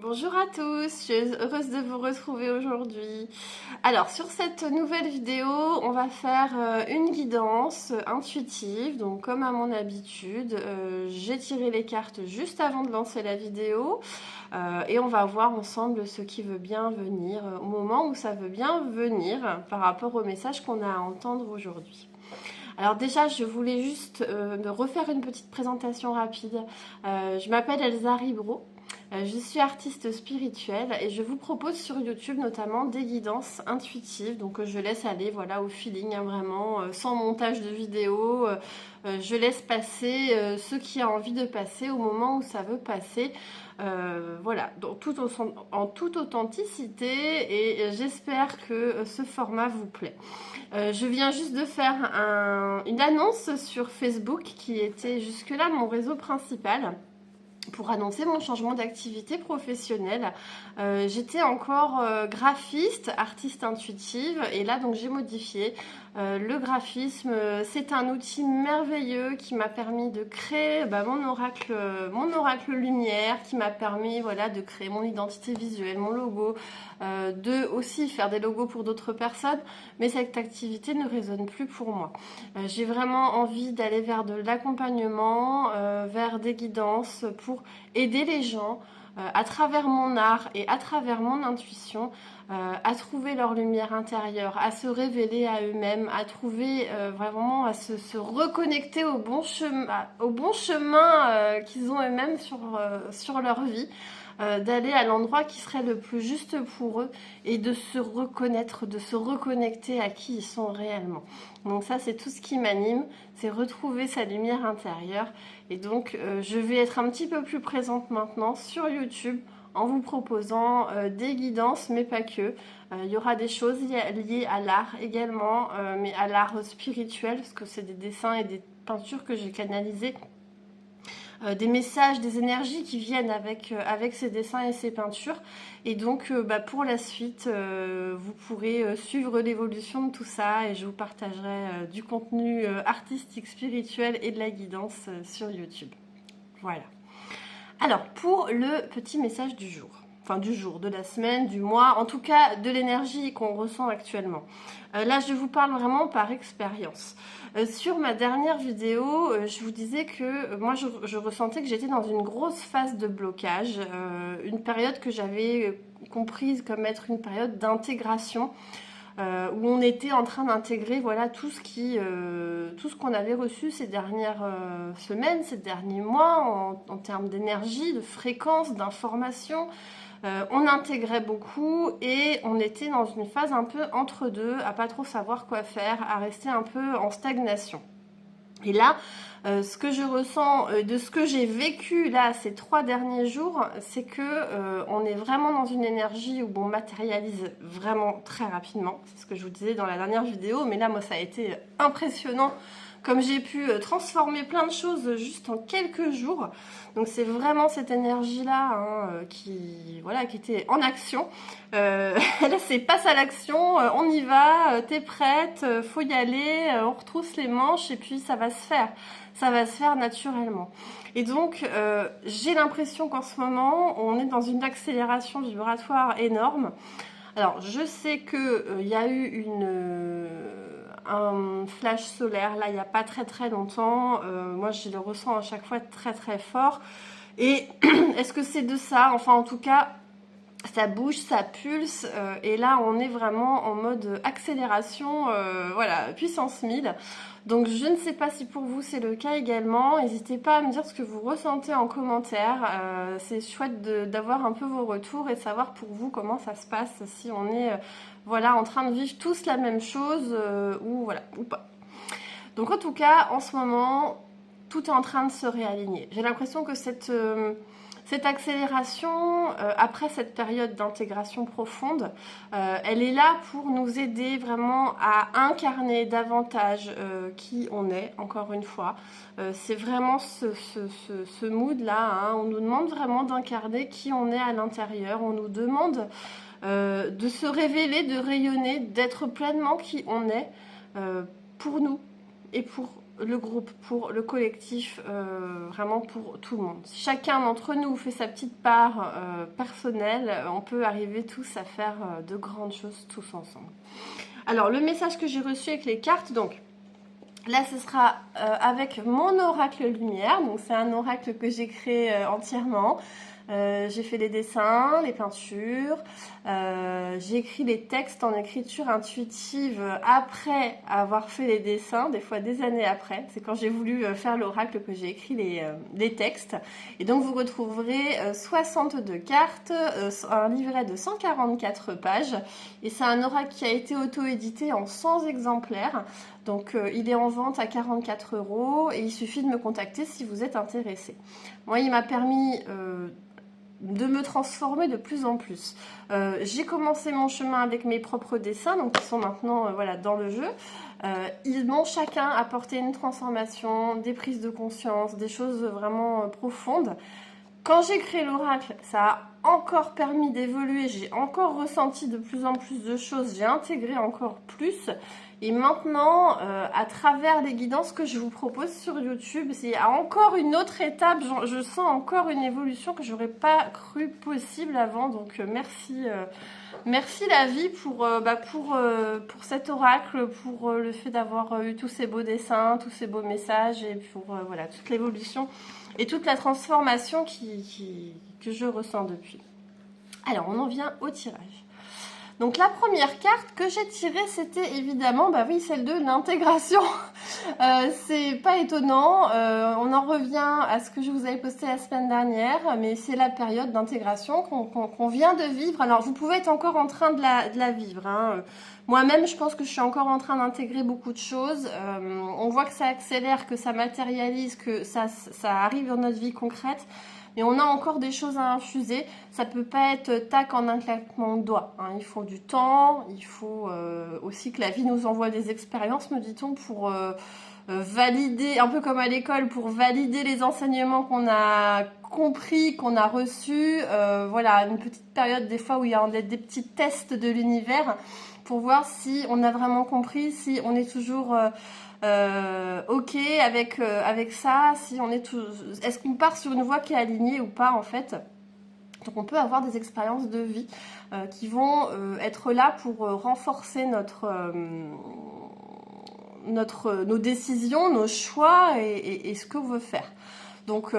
Bonjour à tous, je suis heureuse de vous retrouver aujourd'hui. Alors sur cette nouvelle vidéo, on va faire une guidance intuitive. Donc comme à mon habitude, j'ai tiré les cartes juste avant de lancer la vidéo et on va voir ensemble ce qui veut bien venir au moment où ça veut bien venir par rapport au message qu'on a à entendre aujourd'hui. Alors déjà, je voulais juste me refaire une petite présentation rapide. Je m'appelle Elsa Ribro. Je suis artiste spirituelle et je vous propose sur YouTube notamment des guidances intuitives. Donc je laisse aller voilà, au feeling, hein, vraiment, sans montage de vidéo. Je laisse passer ce qui a envie de passer au moment où ça veut passer. Voilà, en toute authenticité et j'espère que ce format vous plaît. Je viens juste de faire une annonce sur Facebook qui était jusque-là mon réseau principal pour annoncer mon changement d'activité professionnelle. J'étais encore graphiste, artiste intuitive, et là donc j'ai modifié. Le graphisme, c'est un outil merveilleux qui m'a permis de créer mon oracle lumière, qui m'a permis voilà, de créer mon identité visuelle, mon logo, de aussi faire des logos pour d'autres personnes, mais cette activité ne résonne plus pour moi. J'ai vraiment envie d'aller vers de l'accompagnement, vers des guidances pour aider les gens à travers mon art et à travers mon intuition à trouver leur lumière intérieure, à se révéler à eux-mêmes, à trouver vraiment, à se reconnecter au bon chemin qu'ils ont eux-mêmes sur leur vie. D'aller à l'endroit qui serait le plus juste pour eux et de se reconnaître, de se reconnecter à qui ils sont réellement. Donc ça, c'est tout ce qui m'anime, c'est retrouver sa lumière intérieure. Et donc, je vais être un petit peu plus présente maintenant sur YouTube en vous proposant des guidances, mais pas que. Il y aura des choses liées à l'art également, mais à l'art spirituel, parce que c'est des dessins et des peintures que j'ai canalisées, des messages, des énergies qui viennent avec ces dessins et ces peintures. Et donc pour la suite, vous pourrez suivre l'évolution de tout ça et je vous partagerai du contenu artistique, spirituel et de la guidance sur YouTube. Voilà. Alors, pour le petit message du jour. Enfin, du jour, de la semaine, du mois, en tout cas de l'énergie qu'on ressent actuellement. Là, je vous parle vraiment par expérience. Sur ma dernière vidéo, je vous disais que moi, je ressentais que j'étais dans une grosse phase de blocage, une période que j'avais comprise comme être une période d'intégration. Où on était en train d'intégrer voilà, tout ce qu'on avait reçu ces dernières semaines, ces derniers mois, en termes d'énergie, de fréquence, d'information. On intégrait beaucoup et on était dans une phase un peu entre deux, à pas trop savoir quoi faire, à rester un peu en stagnation. Et là, ce que je ressens de ce que j'ai vécu là ces 3 derniers jours, c'est que on est vraiment dans une énergie où on matérialise vraiment très rapidement. C'est ce que je vous disais dans la dernière vidéo, mais là moi ça a été impressionnant comme j'ai pu transformer plein de choses juste en quelques jours. Donc c'est vraiment cette énergie-là hein, qui était en action. Là c'est passe à l'action, on y va, t'es prête, faut y aller, on retrousse les manches et puis ça va se faire. Ça va se faire naturellement. Et donc j'ai l'impression qu'en ce moment on est dans une accélération vibratoire énorme. Alors je sais que y a eu un flash solaire là il n'y a pas très très longtemps. Moi je le ressens à chaque fois très très fort. Et est-ce que c'est de ça? Enfin en tout cas ça bouge, ça pulse et là on est vraiment en mode accélération, voilà, puissance 1000. Donc je ne sais pas si pour vous c'est le cas également, n'hésitez pas à me dire ce que vous ressentez en commentaire, c'est chouette d'avoir un peu vos retours et de savoir pour vous comment ça se passe, si on est voilà, en train de vivre tous la même chose ou voilà, ou pas. Donc en tout cas en ce moment tout est en train de se réaligner. J'ai l'impression que cette accélération, après cette période d'intégration profonde, elle est là pour nous aider vraiment à incarner davantage qui on est, encore une fois. C'est vraiment ce mood-là, hein. On nous demande vraiment d'incarner qui on est à l'intérieur, on nous demande de se révéler, de rayonner, d'être pleinement qui on est pour nous et pour le groupe, pour le collectif, vraiment pour tout le monde. Si chacun d'entre nous fait sa petite part personnelle, on peut arriver tous à faire de grandes choses tous ensemble. Alors, le message que j'ai reçu avec les cartes, donc là, ce sera avec mon oracle lumière. Donc, c'est un oracle que j'ai créé entièrement. J'ai fait les dessins, les peintures, j'ai écrit les textes en écriture intuitive après avoir fait les dessins, des fois des années après. C'est quand j'ai voulu faire l'oracle que j'ai écrit les textes. Et donc vous retrouverez 62 cartes, un livret de 144 pages. Et c'est un oracle qui a été auto-édité en 100 exemplaires. Donc il est en vente à 44 € et il suffit de me contacter si vous êtes intéressé. Moi, il m'a permis de me transformer de plus en plus. J'ai commencé mon chemin avec mes propres dessins, donc qui sont maintenant voilà, dans le jeu. Ils m'ont chacun apporté une transformation, des prises de conscience, des choses vraiment profondes. Quand j'ai créé l'oracle, ça a encore permis d'évoluer, j'ai encore ressenti de plus en plus de choses, j'ai intégré encore plus. Et maintenant, à travers les guidances que je vous propose sur YouTube, c'est encore une autre étape, je sens encore une évolution que j'aurais pas cru possible avant. Donc merci la vie pour cet oracle, pour le fait d'avoir eu tous ces beaux dessins, tous ces beaux messages et pour voilà, toute l'évolution et toute la transformation que je ressens depuis. Alors, on en vient au tirage. Donc la première carte que j'ai tirée, c'était évidemment, bah oui, celle de l'intégration. C'est pas étonnant, on en revient à ce que je vous avais posté la semaine dernière, mais c'est la période d'intégration qu'on vient de vivre. Alors vous pouvez être encore en train de la vivre, hein. Moi-même, je pense que je suis encore en train d'intégrer beaucoup de choses. On voit que ça accélère, que ça matérialise, que ça arrive dans notre vie concrète. Mais on a encore des choses à infuser. Ça peut pas être tac en un claquement de doigts, hein. Il faut du temps, il faut aussi que la vie nous envoie des expériences, me dit-on, pour valider, un peu comme à l'école, pour valider les enseignements qu'on a compris, qu'on a reçus. Voilà, une petite période des fois où il y a des petits tests de l'univers pour voir si on a vraiment compris, si on est toujours ok avec ça, si on est est-ce qu'on part sur une voie qui est alignée ou pas en fait. Donc on peut avoir des expériences de vie qui vont être là pour renforcer nos décisions, nos choix et ce que l'on veut faire. Donc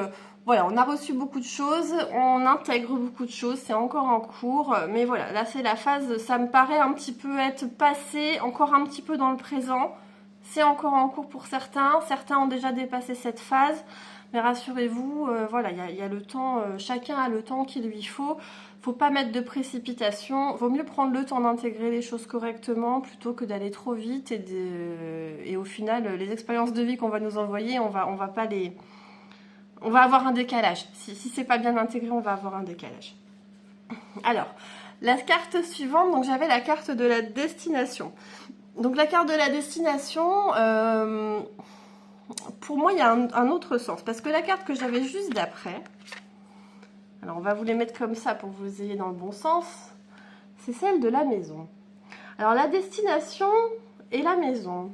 voilà, on a reçu beaucoup de choses, on intègre beaucoup de choses, c'est encore en cours, mais voilà, là c'est la phase, ça me paraît un petit peu être passé, encore un petit peu dans le présent. C'est encore en cours pour certains. Certains ont déjà dépassé cette phase. Mais rassurez-vous, voilà, il y a le temps. Chacun a le temps qu'il lui faut. Faut pas mettre de précipitation. Vaut mieux prendre le temps d'intégrer les choses correctement plutôt que d'aller trop vite. Et au final, les expériences de vie qu'on va nous envoyer, on va avoir un décalage. Si c'est pas bien intégré, on va avoir un décalage. Alors, la carte suivante, donc j'avais la carte de la destination. Donc la carte de la destination, pour moi, il y a un autre sens. Parce que la carte que j'avais juste d'après, alors on va vous les mettre comme ça pour que vous ayez dans le bon sens, c'est celle de la maison. Alors la destination et la maison.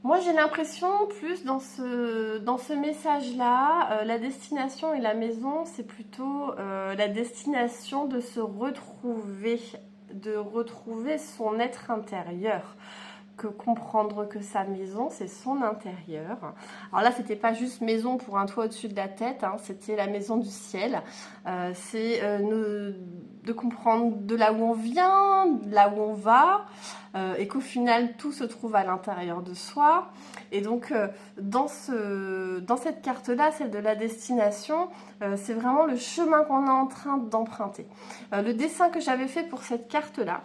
Moi, j'ai l'impression, plus dans ce message-là, la destination et la maison, c'est plutôt la destination de se retrouver, de retrouver son être intérieur. Que comprendre que sa maison, c'est son intérieur. Alors là, c'était pas juste maison pour un toit au-dessus de la tête, hein, c'était la maison du ciel. C'est de comprendre de là où on vient, de là où on va, et qu'au final, tout se trouve à l'intérieur de soi. Et donc, dans cette carte-là, celle de la destination, c'est vraiment le chemin qu'on est en train d'emprunter. Le dessin que j'avais fait pour cette carte-là,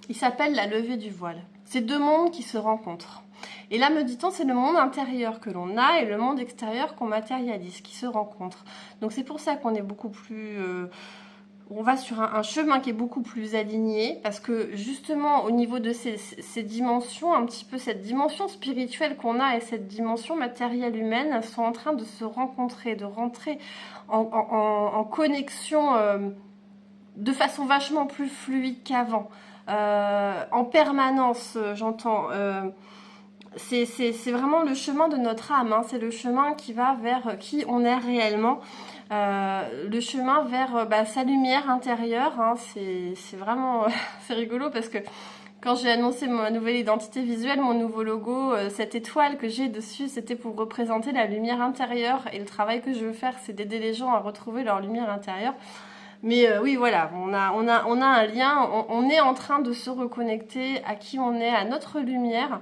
il s'appelle la levée du voile. C'est deux mondes qui se rencontrent. Et là, me dit-on, c'est le monde intérieur que l'on a et le monde extérieur qu'on matérialise, qui se rencontrent. Donc c'est pour ça qu'on est beaucoup plus... on va sur un chemin qui est beaucoup plus aligné, parce que justement, au niveau de ces dimensions, un petit peu cette dimension spirituelle qu'on a et cette dimension matérielle humaine sont en train de se rencontrer, de rentrer en connexion de façon vachement plus fluide qu'avant. en permanence, j'entends. C'est vraiment le chemin de notre âme, hein. C'est le chemin qui va vers qui on est réellement. Le chemin vers sa lumière intérieure, hein. C'est vraiment c'est rigolo parce que quand j'ai annoncé ma nouvelle identité visuelle, mon nouveau logo, cette étoile que j'ai dessus, c'était pour représenter la lumière intérieure. Et le travail que je veux faire, c'est d'aider les gens à retrouver leur lumière intérieure. Mais oui, voilà, on a un lien, on est en train de se reconnecter à qui on est, à notre lumière.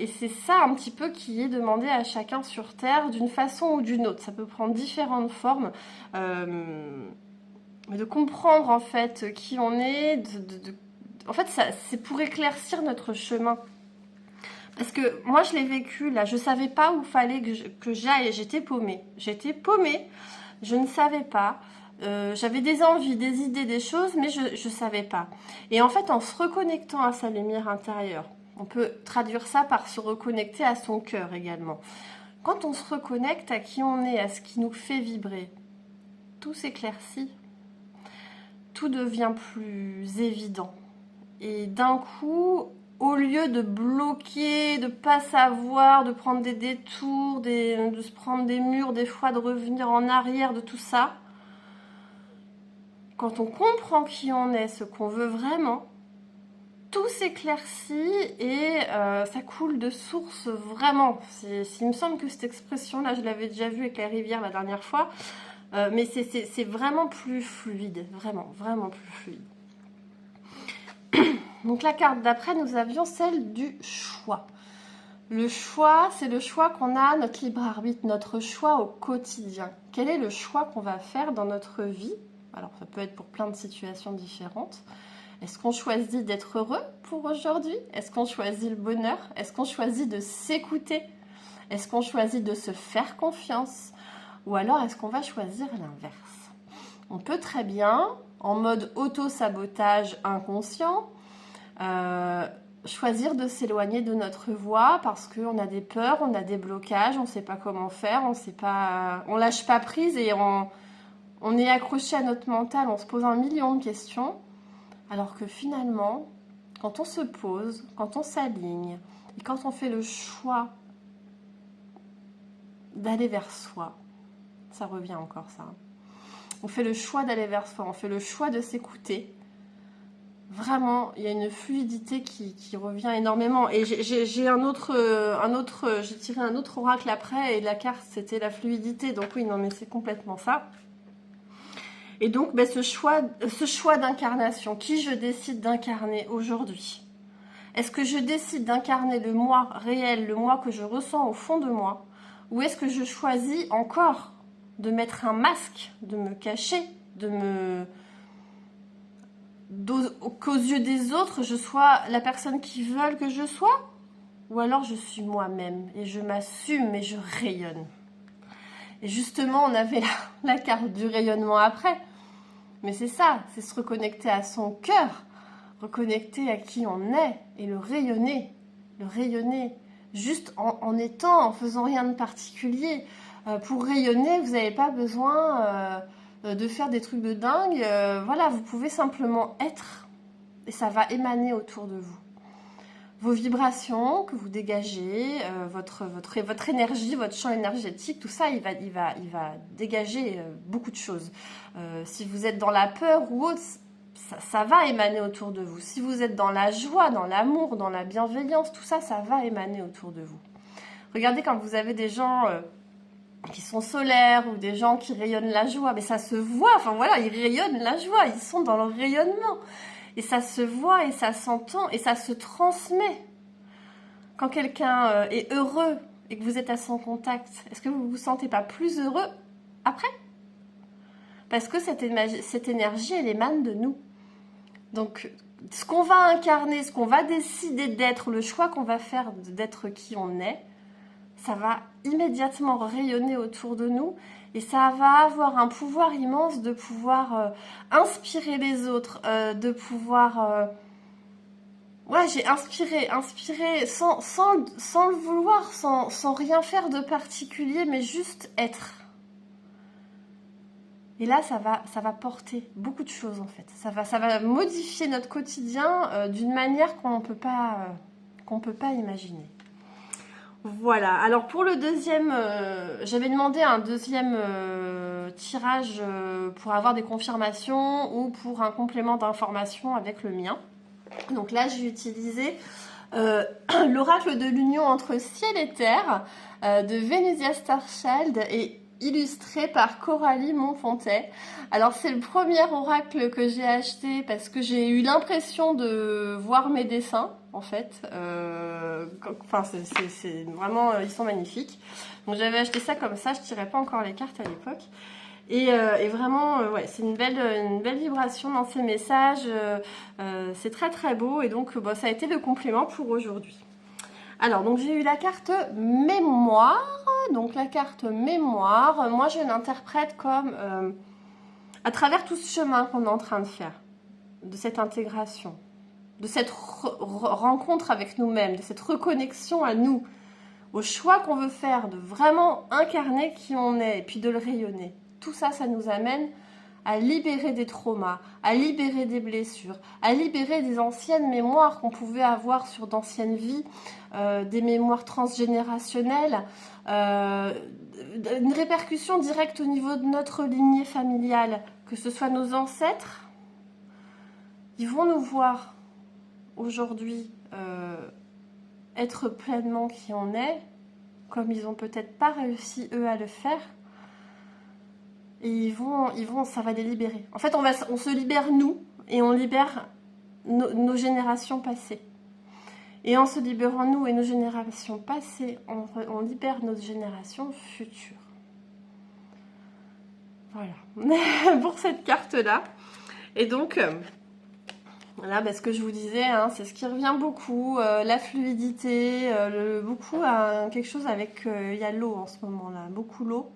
Et c'est ça un petit peu qui est demandé à chacun sur Terre, d'une façon ou d'une autre. Ça peut prendre différentes formes. Mais de comprendre en fait qui on est, en fait, c'est pour éclaircir notre chemin. Parce que moi, je l'ai vécu, là, je savais pas où fallait que j'aille, j'étais paumée. J'étais paumée, je ne savais pas. J'avais des envies, des idées, des choses, mais je ne savais pas. Et en fait, en se reconnectant à sa lumière intérieure, on peut traduire ça par se reconnecter à son cœur également. Quand on se reconnecte à qui on est, à ce qui nous fait vibrer, tout s'éclaircit, tout devient plus évident. Et d'un coup, au lieu de bloquer, de pas savoir, de prendre des détours, de se prendre des murs, des fois de revenir en arrière de tout ça, quand on comprend qui on est, ce qu'on veut vraiment, tout s'éclaircit et ça coule de source vraiment. Il me semble que cette expression-là, je l'avais déjà vue avec les rivières la dernière fois, mais c'est vraiment plus fluide, vraiment, vraiment plus fluide. Donc la carte d'après, nous avions celle du choix. Le choix, c'est le choix qu'on a, notre libre arbitre, notre choix au quotidien. Quel est le choix qu'on va faire dans notre vie? Alors ça peut être pour plein de situations différentes. Est-ce qu'on choisit d'être heureux pour aujourd'hui? Est-ce qu'on choisit le bonheur? Est-ce qu'on choisit de s'écouter? Est-ce qu'on choisit de se faire confiance? Ou alors est-ce qu'on va choisir l'inverse? On peut très bien, en mode auto-sabotage inconscient, choisir de s'éloigner de notre voie parce qu'on a des peurs, on a des blocages, on ne sait pas comment faire, on lâche pas prise et on est accroché à notre mental, on se pose un million de questions, alors que finalement, quand on se pose, quand on s'aligne et quand on fait le choix d'aller vers soi, ça revient encore ça, on fait le choix d'aller vers soi, on fait le choix de s'écouter. Vraiment, il y a une fluidité qui revient énormément. Et j'ai tiré un autre oracle après, et la carte, c'était la fluidité. Donc oui, non, mais c'est complètement ça. Et donc, ce choix d'incarnation, qui je décide d'incarner aujourd'hui? Est-ce que je décide d'incarner le moi réel, le moi que je ressens au fond de moi? Ou est-ce que je choisis encore de mettre un masque, de me cacher, qu'aux yeux des autres, je sois la personne qu'ils veulent que je sois? Ou alors je suis moi-même et je m'assume et je rayonne. Et justement, on avait la carte du rayonnement après. Mais c'est ça, c'est se reconnecter à son cœur, reconnecter à qui on est et le rayonner. Juste en étant, en faisant rien de particulier. Pour rayonner, vous n'avez pas besoin de faire des trucs de dingue. Voilà, vous pouvez simplement être et ça va émaner autour de vous. Vos vibrations que vous dégagez, votre énergie, votre champ énergétique, tout ça, il va dégager beaucoup de choses. Si vous êtes dans la peur ou autre, ça va émaner autour de vous. Si vous êtes dans la joie, dans l'amour, dans la bienveillance, tout ça, ça va émaner autour de vous. Regardez quand vous avez des gens qui sont solaires ou des gens qui rayonnent la joie, mais ça se voit, enfin voilà, ils rayonnent la joie, ils sont dans le rayonnement. Et ça se voit et ça s'entend et ça se transmet. Quand quelqu'un est heureux et que vous êtes à son contact, est-ce que vous ne vous sentez pas plus heureux après? Parce que cette énergie, elle émane de nous. Donc, ce qu'on va incarner, ce qu'on va décider d'être, le choix qu'on va faire d'être qui on est, ça va immédiatement rayonner autour de nous et ça va avoir un pouvoir immense de pouvoir inspirer les autres, de pouvoir... Ouais, j'ai inspiré sans le vouloir, sans rien faire de particulier, mais juste être. Et là, ça va porter beaucoup de choses en fait. Ça va modifier notre quotidien d'une manière qu'on peut pas imaginer. Voilà, alors pour le deuxième, j'avais demandé un deuxième tirage pour avoir des confirmations ou pour un complément d'information avec le mien. Donc là, j'ai utilisé l'oracle de l'union entre ciel et terre de Venusia Starchild et illustré par Coralie Montfontet. Alors c'est le premier oracle que j'ai acheté parce que j'ai eu l'impression de voir mes dessins en fait. Enfin c'est vraiment, ils sont magnifiques. Donc j'avais acheté ça comme ça, je tirais pas encore les cartes à l'époque. Et vraiment, ouais, c'est une belle vibration dans ces messages. C'est très très beau et donc bon, ça a été le complément pour aujourd'hui. Alors, donc j'ai eu la carte mémoire. Donc la carte mémoire, moi je l'interprète comme à travers tout ce chemin qu'on est en train de faire, de cette intégration, de cette rencontre avec nous-mêmes, de cette reconnexion à nous, au choix qu'on veut faire, de vraiment incarner qui on est et puis de le rayonner. Tout ça, ça nous amène à libérer des traumas, à libérer des blessures, à libérer des anciennes mémoires qu'on pouvait avoir sur d'anciennes vies, des mémoires transgénérationnelles, une répercussion directe au niveau de notre lignée familiale, que ce soit nos ancêtres, ils vont nous voir aujourd'hui être pleinement qui on est, comme ils n'ont peut-être pas réussi eux à le faire. Et ils vont, ça va les libérer. En fait, on se libère nous et on libère nos générations passées. Et en se libérant nous et nos générations passées, on libère nos générations futures. Voilà, pour cette carte-là. Et donc, voilà, ce que je vous disais, hein, c'est ce qui revient beaucoup, la fluidité, beaucoup quelque chose avec, il y a l'eau en ce moment-là, beaucoup l'eau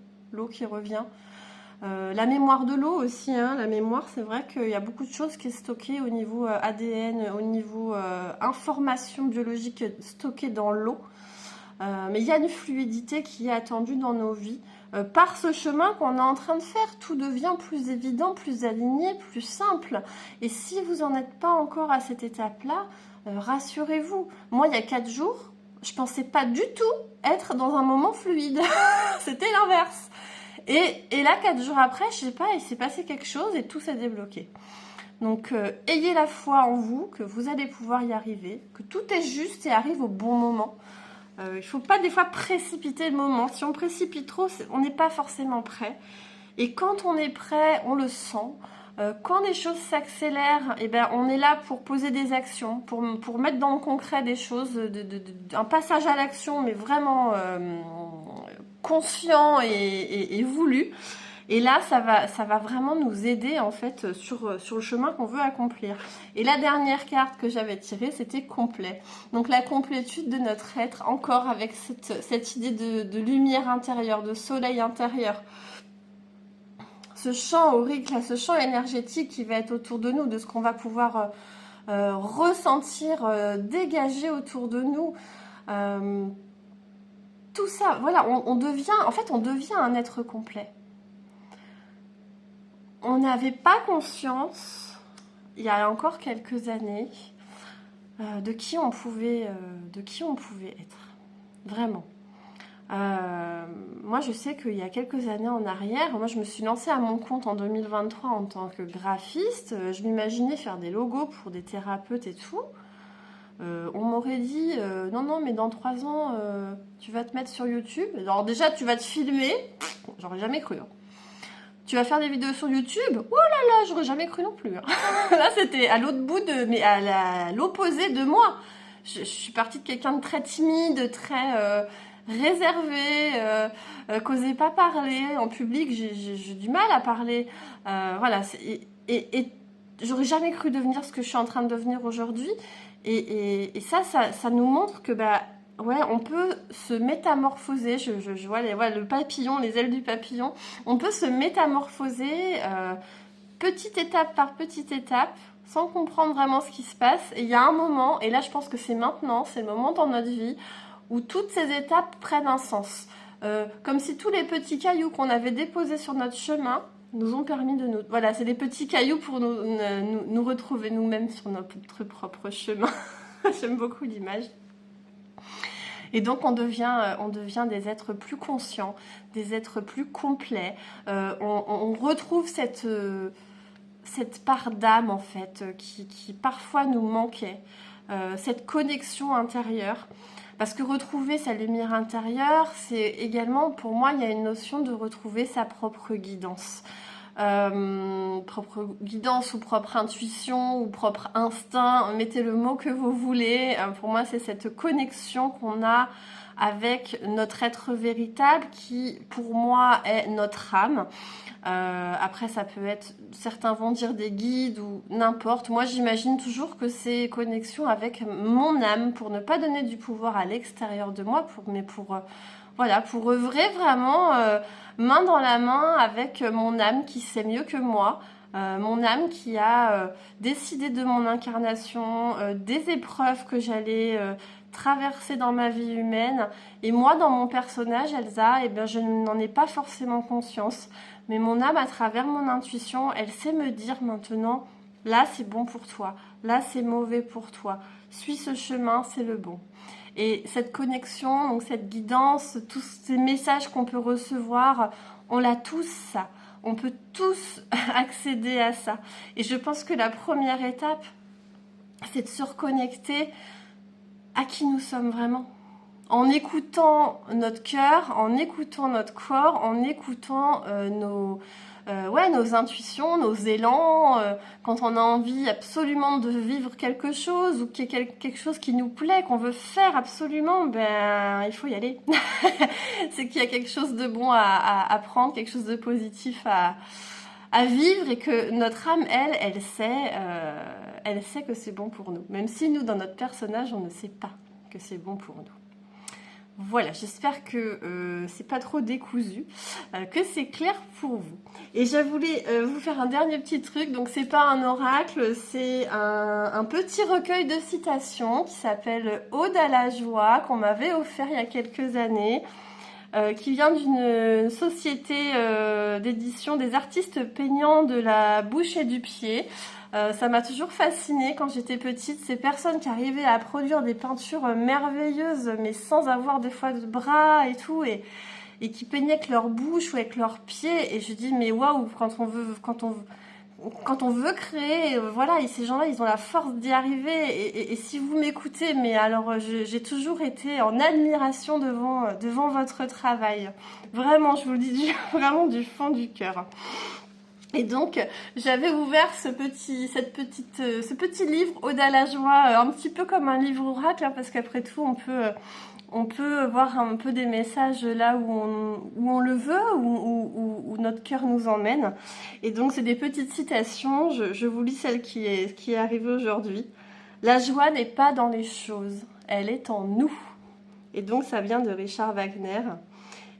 qui revient. La mémoire de l'eau aussi, hein, la mémoire, c'est vrai qu'il y a beaucoup de choses qui est stockée au niveau ADN, au niveau information biologique stockée dans l'eau. Mais il y a une fluidité qui est attendue dans nos vies. Par ce chemin qu'on est en train de faire, tout devient plus évident, plus aligné, plus simple. Et si vous n'en êtes pas encore à cette étape-là, rassurez-vous. Moi, il y a 4 jours, je ne pensais pas du tout être dans un moment fluide. C'était l'inverse. Et là, 4 jours après, je sais pas, il s'est passé quelque chose et tout s'est débloqué. Donc, ayez la foi en vous, que vous allez pouvoir y arriver, que tout est juste et arrive au bon moment. Il ne faut pas des fois précipiter le moment. Si on précipite trop, on n'est pas forcément prêt. Et quand on est prêt, on le sent. Quand les choses s'accélèrent, eh ben, on est là pour poser des actions, pour mettre dans le concret des choses, un passage à l'action, mais vraiment conscient et voulu. Et là, ça va vraiment nous aider en fait sur le chemin qu'on veut accomplir. Et la dernière carte que j'avais tirée, c'était complet. Donc la complétude de notre être, encore avec cette idée de lumière intérieure, de soleil intérieur. Ce champ aurique, là, ce champ énergétique qui va être autour de nous, de ce qu'on va pouvoir ressentir, dégager autour de nous. Tout ça, voilà, on devient un être complet. On n'avait pas conscience, il y a encore quelques années, de qui on pouvait être. Vraiment. Moi, je sais qu'il y a quelques années en arrière, moi, je me suis lancée à mon compte en 2023 en tant que graphiste. Je m'imaginais faire des logos pour des thérapeutes et tout. On m'aurait dit, non, mais dans 3 ans, tu vas te mettre sur YouTube. Alors déjà, tu vas te filmer. J'aurais jamais cru. Hein. Tu vas faire des vidéos sur YouTube. Oh là là, j'aurais jamais cru non plus. Hein. Là, c'était à l'autre bout mais à l'opposé de moi. Je suis partie de quelqu'un de très timide, très réservé, qu'osait pas parler en public. J'ai du mal à parler. Voilà. Et j'aurais jamais cru devenir ce que je suis en train de devenir aujourd'hui. Et ça nous montre que ouais, on peut se métamorphoser. Je vois le papillon, les ailes du papillon. On peut se métamorphoser petite étape par petite étape, sans comprendre vraiment ce qui se passe. Et il y a un moment, et là je pense que c'est maintenant, c'est le moment dans notre vie, où toutes ces étapes prennent un sens. Comme si tous les petits cailloux qu'on avait déposés sur notre chemin, nous ont permis de nous... Voilà, c'est des petits cailloux pour nous retrouver nous-mêmes sur notre propre chemin. J'aime beaucoup l'image. Et donc on devient des êtres plus conscients, des êtres plus complets. On retrouve cette part d'âme en fait qui parfois nous manquait, cette connexion intérieure. Parce que retrouver sa lumière intérieure, c'est également, pour moi, il y a une notion de retrouver sa propre guidance. Propre guidance ou propre intuition ou propre instinct, mettez le mot que vous voulez. Pour moi, c'est cette connexion qu'on a avec notre être véritable qui, pour moi, est notre âme. Après, ça peut être, certains vont dire des guides ou n'importe. Moi, j'imagine toujours que c'est connexion avec mon âme pour ne pas donner du pouvoir à l'extérieur de moi, mais pour œuvrer vraiment main dans la main avec mon âme qui sait mieux que moi. Mon âme qui a décidé de mon incarnation, des épreuves que j'allais traverser dans ma vie humaine. Et moi, dans mon personnage, Elsa, je n'en ai pas forcément conscience. Mais mon âme, à travers mon intuition, elle sait me dire maintenant, là c'est bon pour toi, là c'est mauvais pour toi. Suis ce chemin, c'est le bon. Et cette connexion, donc cette guidance, tous ces messages qu'on peut recevoir, on l'a tous ça. On peut tous accéder à ça. Et je pense que la première étape, c'est de se reconnecter à qui nous sommes vraiment. En écoutant notre cœur, en écoutant notre corps, en écoutant nos intuitions, nos élans, quand on a envie absolument de vivre quelque chose ou qu'il y a quelque chose qui nous plaît, qu'on veut faire absolument, il faut y aller. C'est qu'il y a quelque chose de bon à prendre, quelque chose de positif à vivre et que notre âme, elle sait que c'est bon pour nous. Même si nous, dans notre personnage, on ne sait pas que c'est bon pour nous. Voilà, j'espère que c'est pas trop décousu, que c'est clair pour vous. Et je voulais vous faire un dernier petit truc, donc c'est pas un oracle, c'est un petit recueil de citations qui s'appelle Ode à la joie, qu'on m'avait offert il y a quelques années, qui vient d'une société d'édition des artistes peignants de la bouche et du pied. Ça m'a toujours fascinée quand j'étais petite, ces personnes qui arrivaient à produire des peintures merveilleuses, mais sans avoir des fois de bras et tout, et qui peignaient avec leur bouche ou avec leurs pieds. Et je dis, mais waouh, quand on veut créer, voilà, et ces gens-là, ils ont la force d'y arriver. Et si vous m'écoutez, mais alors j'ai toujours été en admiration devant votre travail. Vraiment, je vous le dis vraiment du fond du cœur. Et donc, j'avais ouvert ce petit livre, Ode à la joie, un petit peu comme un livre oracle, parce qu'après tout, on peut voir un peu des messages là où on le veut, où notre cœur nous emmène. Et donc, c'est des petites citations. Je vous lis celle qui est arrivée aujourd'hui. La joie n'est pas dans les choses, elle est en nous. Et donc, ça vient de Richard Wagner.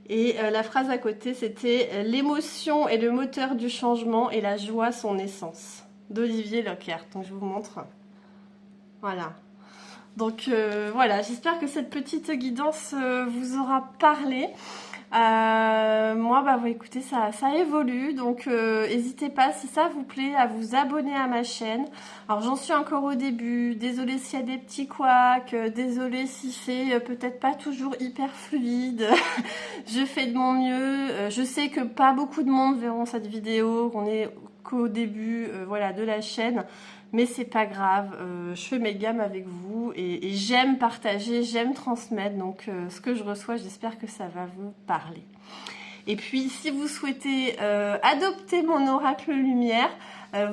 Et la phrase à côté, c'était « L'émotion est le moteur du changement et la joie son essence » d'Olivier Lockhart. Donc, je vous montre. Voilà. Donc, voilà, j'espère que cette petite guidance vous aura parlé. Moi, écoutez, ça évolue, donc n'hésitez pas, si ça vous plaît, à vous abonner à ma chaîne. Alors, j'en suis encore au début, désolée s'il y a des petits couacs, désolée si c'est peut-être pas toujours hyper fluide. Je fais de mon mieux, je sais que pas beaucoup de monde verront cette vidéo, qu'on est qu'au début de la chaîne. Mais c'est pas grave, je fais mes gammes avec vous et j'aime partager, j'aime transmettre. Donc ce que je reçois, j'espère que ça va vous parler. Et puis si vous souhaitez adopter mon oracle lumière,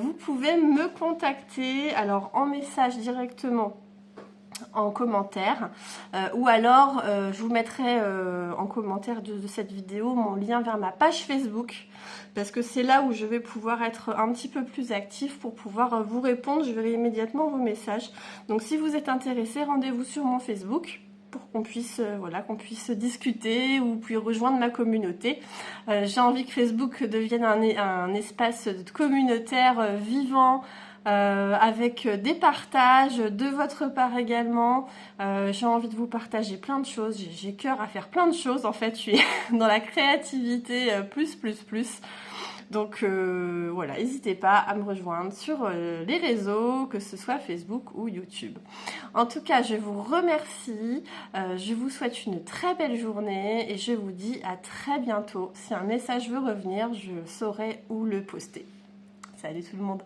vous pouvez me contacter alors en message directement en commentaire ou alors je vous mettrai en commentaire de cette vidéo mon lien vers ma page Facebook, parce que c'est là où je vais pouvoir être un petit peu plus active pour pouvoir vous répondre. Je verrai immédiatement vos messages. Donc si vous êtes intéressé, rendez-vous sur mon Facebook pour qu'on puisse discuter ou puis rejoindre ma communauté. J'ai envie que Facebook devienne un espace communautaire vivant, avec des partages de votre part également. J'ai envie de vous partager plein de choses, j'ai cœur à faire plein de choses en fait, je suis dans la créativité plus. Donc voilà, n'hésitez pas à me rejoindre sur les réseaux, que ce soit Facebook ou YouTube. En tout cas, je vous remercie, je vous souhaite une très belle journée et je vous dis à très bientôt. Si un message veut revenir, je saurai où le poster. Salut tout le monde!